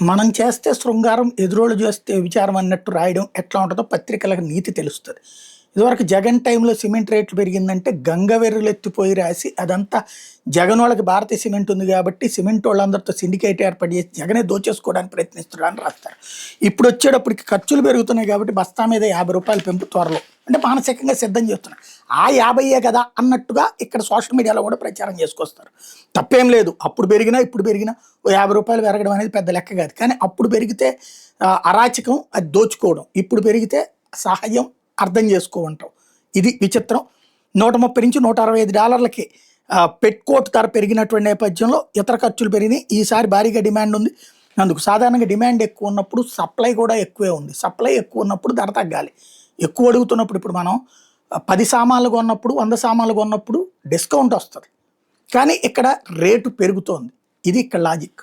మనం చేస్తే శృంగారం, ఎదురోళ్ళు చేస్తే విచారం అన్నట్టు రాయడం ఎట్లా ఉంటుందో పత్రికలకు నీతి తెలుస్తుంది. ఇదివరకు జగన్ టైంలో సిమెంట్ రేట్లు పెరిగిందంటే గంగవెర్రులు ఎత్తిపోయి రాసి అదంతా జగన్ వాళ్ళకి భారతీయ సిమెంట్ ఉంది కాబట్టి సిమెంట్ వాళ్ళందరితో సిండికేట్ ఏర్పాటు చేసి జగనే దోచేసుకోవడానికి ప్రయత్నిస్తున్నారని రాస్తారు. ఇప్పుడు వచ్చేటప్పటికి ఖర్చులు పెరుగుతున్నాయి కాబట్టి బస్తా మీద రూ. 50 పెంపు త్వరలో అంటే మానసికంగా సిద్ధం చేస్తున్నారు. ఆ 50 కదా అన్నట్టుగా ఇక్కడ సోషల్ మీడియాలో కూడా ప్రచారం చేసుకొస్తారు. తప్పేం లేదు, అప్పుడు పెరిగినా ఇప్పుడు పెరిగినా ఓ రూ. 50 పెరగడం అనేది పెద్ద లెక్క కాదు. కానీ అప్పుడు పెరిగితే అరాచకం, అది దోచుకోవడం. ఇప్పుడు పెరిగితే సహాయం, అర్థం చేసుకోమంటాం. ఇది విచిత్రం. $130 నుంచి $165 పెట్కోట్ ధర పెరిగినటువంటి నేపథ్యంలో ఇతర ఖర్చులు పెరిగినాయి. ఈసారి భారీగా డిమాండ్ ఉంది. అందుకు సాధారణంగా డిమాండ్ ఎక్కువ ఉన్నప్పుడు సప్లై కూడా ఎక్కువే ఉంది. సప్లై ఎక్కువ ఉన్నప్పుడు ధర తగ్గాలి. ఎక్కువ అడుగుతున్నప్పుడు ఇప్పుడు మనం 10 సామాన్లు కొన్నప్పుడు 100 సామాన్లు కొన్నప్పుడు డిస్కౌంట్ వస్తుంది. కానీ ఇక్కడ రేటు పెరుగుతోంది. ఇది ఇక్కడ లాజిక్.